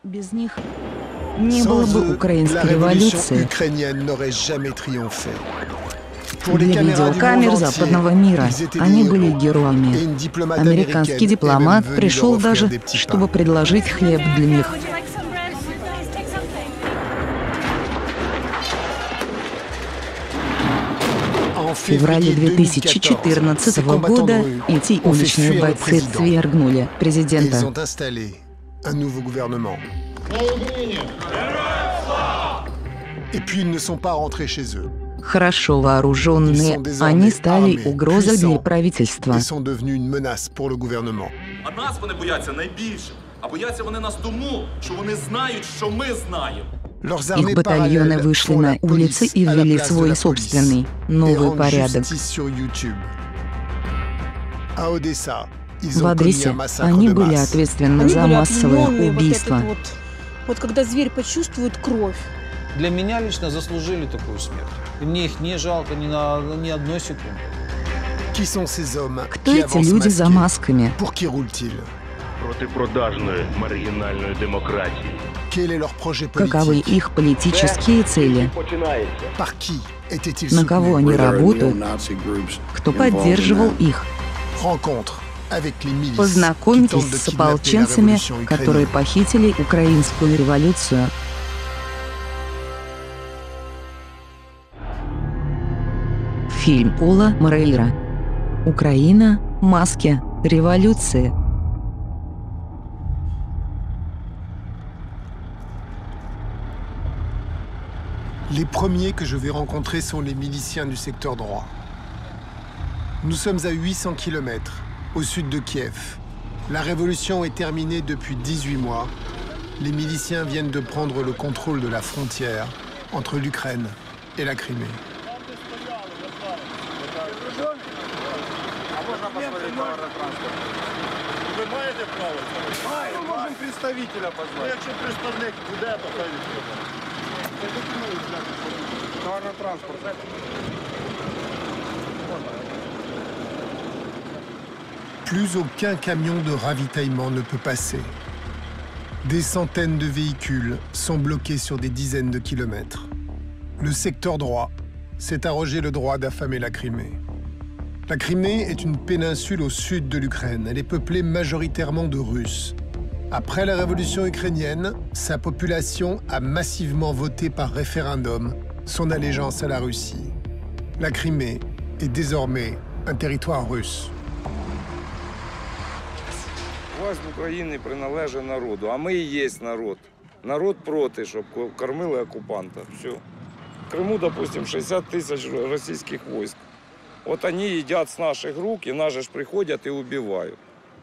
Без них не было бы украинской революции. Для видеокамер западного мира они были героями. Американский дипломат пришел даже, чтобы предложить хлеб для них. В феврале 2014 года эти уличные бойцы свергнули президента. Хорошо вооруженные, они стали угрозой для правительства. А нас вони бояться найбільше. А бояться вони нас тому, що вони знають, що ми знаємо. Их батальоны вышли на улицы и ввели свой собственный новый порядок. В Одессе они были ответственны за массовое убийство. Вот когда зверь почувствует кровь. Для меня лично заслужили такую смерть. И мне их не жалко ни одной секунды. Кто эти люди за масками? Проти продажної маргінальної демократії. Каковы их политические цели? На кого они работают? Кто поддерживал их? Познакомьтесь с ополченцами, которые похитили украинскую революцию. Фильм Пола Морейра. Украина, маски, революции. Les premiers que je vais rencontrer sont les miliciens du secteur droit. Nous sommes à 800 km, au sud de Kiev. La révolution est terminée depuis 18 mois. Les miliciens viennent de prendre le contrôle de la frontière entre l'Ukraine et la Crimée. Plus aucun camion de ravitaillement ne peut passer. Des centaines de véhicules sont bloqués sur des dizaines de kilomètres. Le secteur droit s'est arrogé le droit d'affamer la Crimée. La Crimée est une péninsule au sud de l'Ukraine. Elle est peuplée majoritairement de Russes. Après la révolution ukrainienne, sa population a massivement voté par référendum son allégeance à la Russie. La Crimée est désormais un territoire russe. Власть України приналежить народу, а ми і є народ. Народ проти, щоб кормили окупанта. Все. В Криму, допустим, 60 тысяч российских войск. Вот они едят с наших рук, и наши ж приходят и убивают.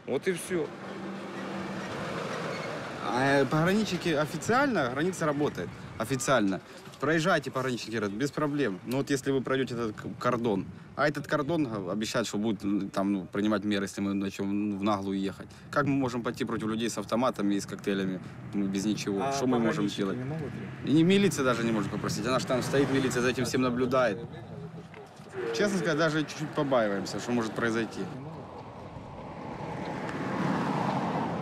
Вот и все. А пограничники официально, граница работает. Официально. Проезжайте, пограничники, без проблем. Но вот если вы пройдете этот кордон, а этот кордон обещает, что будет там, принимать меры, если мы начнем в наглую ехать. Как мы можем пойти против людей с автоматами и с коктейлями без ничего? Что мы можем сделать? И милиция даже не может попросить. Она же там стоит, милиция за этим всем наблюдает. Честно сказать, даже чуть-чуть побаиваемся, что может произойти.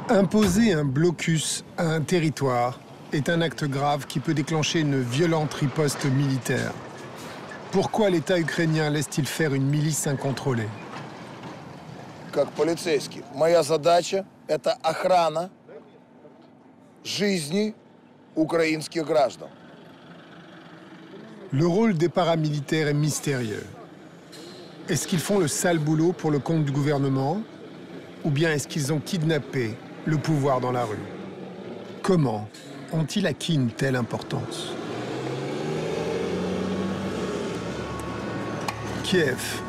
Imposer un blocus à un territoire est un acte grave qui peut déclencher une violente riposte militaire. Pourquoi l'État ukrainien laisse-t-il faire une milice incontrôlée? Как полицейский, моя задача – это охрана жизни украинских граждан. Le rôle des paramilitaires est mystérieux. Est-ce qu'ils font le sale boulot pour le compte du gouvernement? Ou bien est-ce qu'ils ont kidnappé le pouvoir dans la rue? Comment ont-ils acquis une telle importance? Kiev,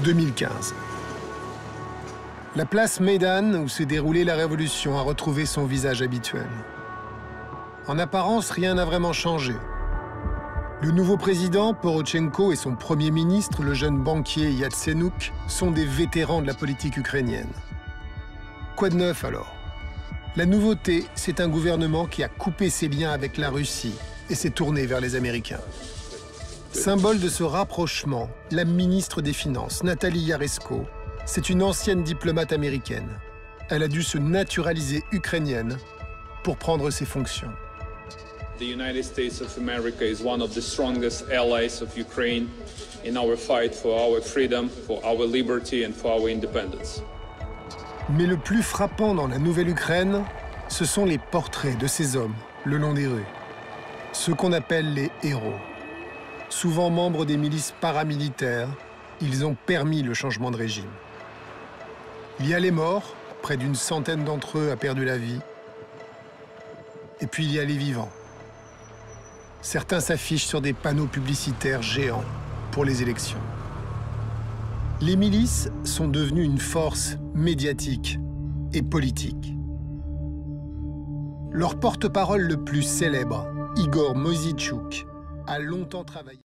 2015. La place Maidan, où s'est déroulée la révolution, a retrouvé son visage habituel. En apparence, rien n'a vraiment changé. Le nouveau président, Porochenko, et son premier ministre, le jeune banquier Yatsenyuk, sont des vétérans de la politique ukrainienne. Quoi de neuf alors? La nouveauté, c'est un gouvernement qui a coupé ses liens avec la Russie et s'est tourné vers les Américains. Symbole de ce rapprochement, la ministre des Finances, Nathalie Yaresko, c'est une ancienne diplomate américaine. Elle a dû se naturaliser ukrainienne pour prendre ses fonctions. The United States of America is one of the strongest allies of Ukraine in our fight for our freedom, for our liberty and for our independence. Mais le plus frappant dans la Nouvelle-Ukraine, ce sont les portraits de ces hommes le long des rues. Ceux qu'on appelle les héros. Souvent membres des milices paramilitaires, ils ont permis le changement de régime. Il y a les morts, près d'une centaine d'entre eux a perdu la vie. Et puis il y a les vivants. Certains s'affichent sur des panneaux publicitaires géants pour les élections. Les milices sont devenues une force médiatique et politique. Leur porte-parole le plus célèbre, Igor Moïssychuk, a longtemps travaillé.